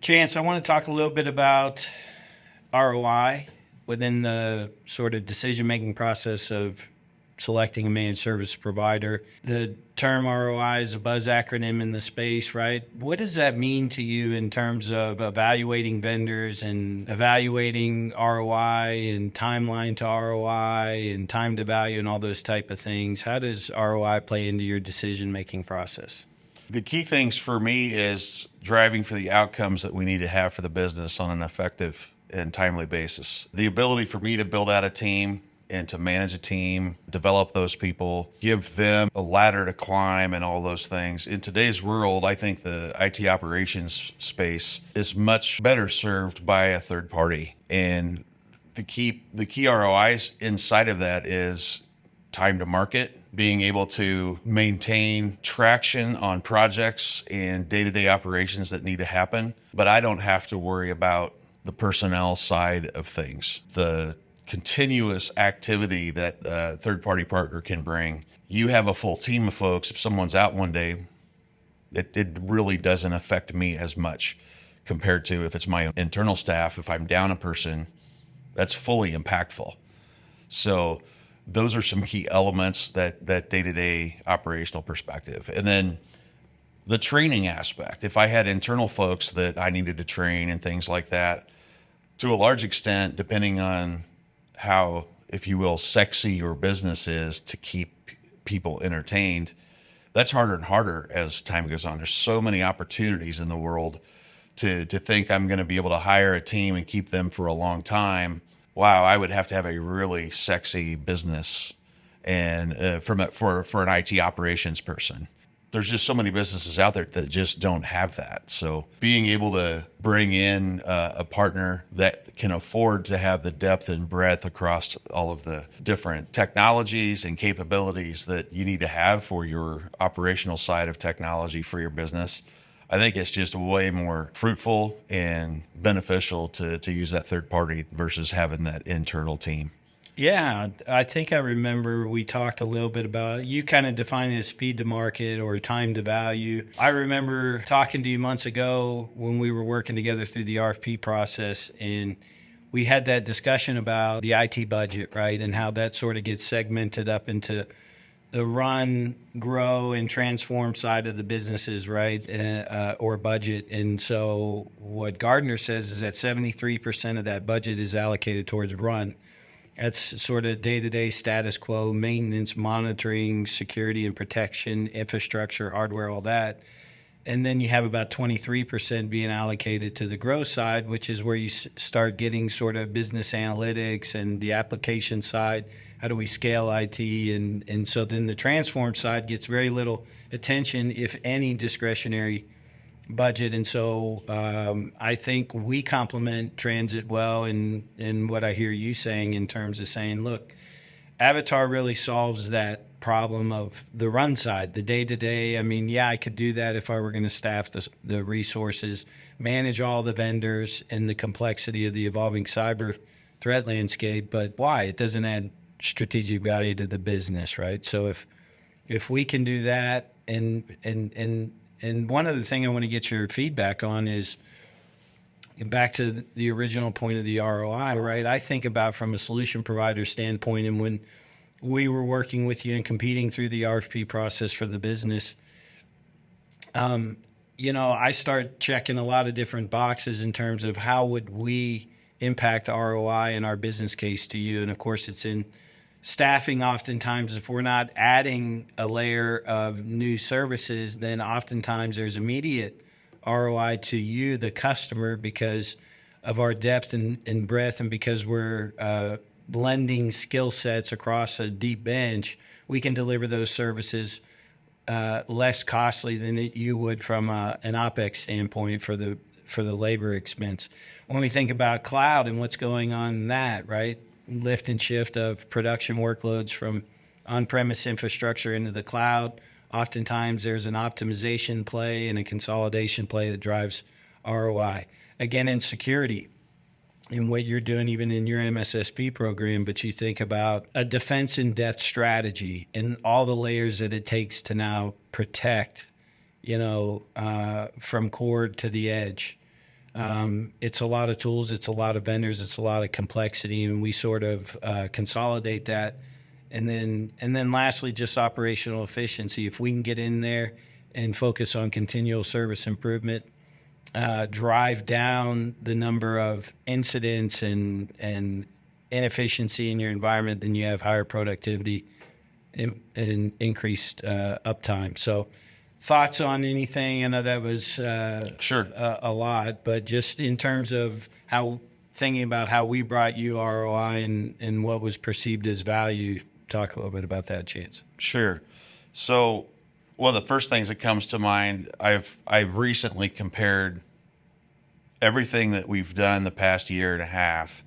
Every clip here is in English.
Chance, I want to talk a little bit about ROI within the sort of decision-making process of selecting a managed service provider. The term ROI is a buzz acronym in the space, right? What does that mean to you in terms of evaluating vendors and evaluating ROI and timeline to ROI and time to value and all those type of things? How does ROI play into your decision-making process? The key things for me is driving for the outcomes that we need to have for the business on an effective and timely basis. The ability for me to build out a team and to manage a team, develop those people, give them a ladder to climb and all those things. In today's world, I think the IT operations space is much better served by a third party. And the key ROIs inside of that is time to market, being able to maintain traction on projects and day-to-day operations that need to happen. But I don't have to worry about the personnel side of things. The continuous activity that a third-party partner can bring. You have a full team of folks. If someone's out one day, it really doesn't affect me as much compared to if it's my internal staff. If I'm down a person, that's fully impactful. So those are some key elements that day-to-day operational perspective. And then the training aspect. If I had internal folks that I needed to train and things like that, to a large extent, depending on how, if you will, sexy your business is to keep people entertained, that's harder and harder as time goes on. There's so many opportunities in the world to think I'm going to be able to hire a team and keep them for a long time. Wow, I would have to have a really sexy business and for an IT operations person. There's just so many businesses out there that just don't have that. So being able to bring in a partner that can afford to have the depth and breadth across all of the different technologies and capabilities that you need to have for your operational side of technology for your business, I think it's just way more fruitful and beneficial to use that third party versus having that internal team. Yeah, I think I remember we talked a little bit about you kind of defining it as speed to market or time to value. I remember talking to you months ago when we were working together through the RFP process, and we had that discussion about the IT budget, right? And how that sort of gets segmented up into the run, grow, and transform side of the businesses, right? Or budget. And so what Gardner says is that 73% of that budget is allocated towards run. That's sort of day-to-day status quo, maintenance, monitoring, security and protection, infrastructure, hardware, all that. And then you have about 23% being allocated to the growth side, which is where you start getting sort of business analytics and the application side. How do we scale IT? And so then the transform side gets very little attention, if any, discretionary budget. And so I think we complement transit well in what I hear you saying in terms of saying, look, Avatar really solves that problem of the run side, the day-to-day. I mean, yeah, I could do that if I were going to staff the resources, manage all the vendors and the complexity of the evolving cyber threat landscape. But why? It doesn't add strategic value to the business, right? So if we can do that, and one other thing I want to get your feedback on is back to the original point of the ROI, right? I think about from a solution provider standpoint, and when we were working with you and competing through the RFP process for the business, I start checking a lot of different boxes in terms of how would we impact ROI in our business case to you. And of course, it's in staffing. Oftentimes, if we're not adding a layer of new services, then oftentimes there's immediate ROI to you, the customer, because of our depth and breadth, and because we're blending skill sets across a deep bench. We can deliver those services less costly than you would from an OpEx standpoint for the labor expense. When we think about cloud and what's going on in that, right? Lift and shift of production workloads from on-premise infrastructure into the cloud. Oftentimes there's an optimization play and a consolidation play that drives ROI. Again, in security, in what you're doing even in your MSSP program, but you think about a defense in depth strategy and all the layers that it takes to now protect, from core to the edge. It's a lot of tools, it's a lot of vendors, it's a lot of complexity, and we sort of consolidate that. And then lastly, just operational efficiency. If we can get in there and focus on continual service improvement, drive down the number of incidents and inefficiency in your environment, then you have higher productivity and increased uptime. So, thoughts on anything? I know that was Sure. a lot, but just in terms of how thinking about how we brought you ROI and what was perceived as value, talk a little bit about that, Chance. Sure. So one of the first things that comes to mind, I've recently compared everything that we've done the past year and a half,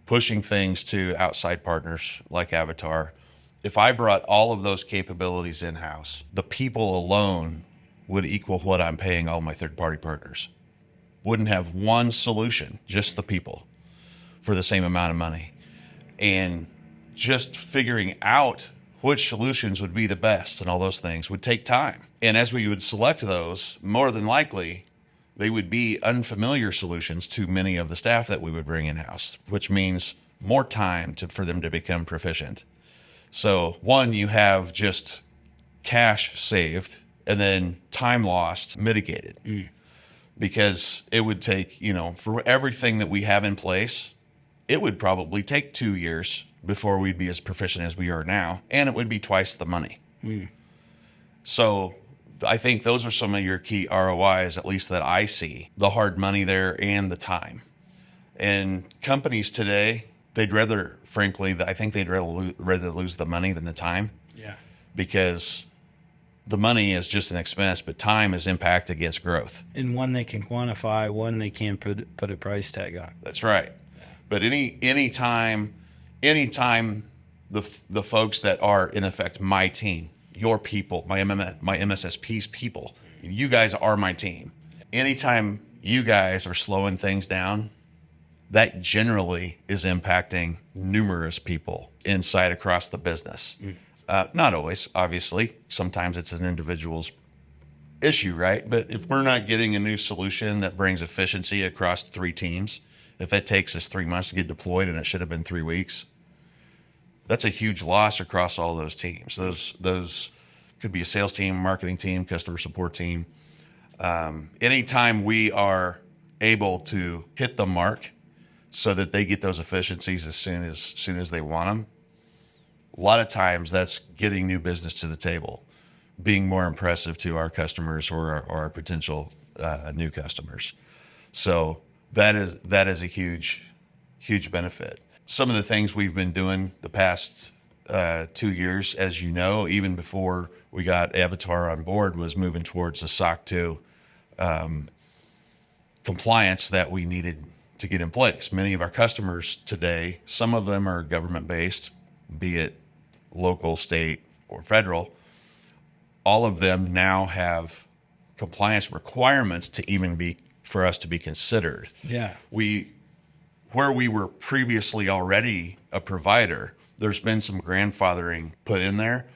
pushing things to outside partners like Avatar. If I brought all of those capabilities in-house, the people alone would equal what I'm paying all my third-party partners. Wouldn't have one solution, just the people, for the same amount of money. And just figuring out which solutions would be the best and all those things would take time. And as we would select those, more than likely, they would be unfamiliar solutions to many of the staff that we would bring in-house, which means more time for them to become proficient. So one, you have just cash saved and then time lost mitigated. Because it would take, for everything that we have in place, it would probably take 2 years before we'd be as proficient as we are now, and it would be twice the money. So I think those are some of your key ROIs, at least that I see, the hard money there and the time. And companies today, I think they'd rather lose the money than the time. Yeah. Because the money is just an expense, but time is impact against growth. And one they can quantify, one they can't put a price tag on. That's right. But anytime the folks that are in effect my team, your people, my MSSP's people, you guys are my team. Anytime you guys are slowing things down, that generally is impacting numerous people inside across the business. Not always, obviously. Sometimes it's an individual's issue, right? But if we're not getting a new solution that brings efficiency across 3 teams, if it takes us 3 months to get deployed and it should have been 3 weeks, that's a huge loss across all those teams. Those could be a sales team, marketing team, customer support team. Anytime we are able to hit the mark so that they get those efficiencies as soon as they want them, a lot of times that's getting new business to the table, being more impressive to our customers or our potential new customers. So that is a huge benefit. Some of the things we've been doing the past 2 years, as you know, even before we got Avatar on board, was moving towards the SOC 2 compliance that we needed to get in place. Many of our customers today, some of them are government-based, be it local, state, or federal. All of them now have compliance requirements to even be for us to be considered. Yeah. Where we were previously already a provider, there's been some grandfathering put in there.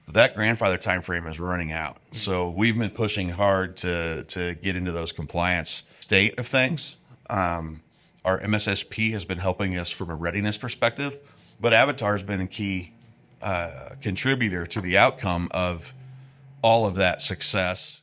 That grandfather time frame is running out. So we've been pushing hard to get into those compliance state of things. Our MSSP has been helping us from a readiness perspective, but Avatar has been a key contributor to the outcome of all of that success.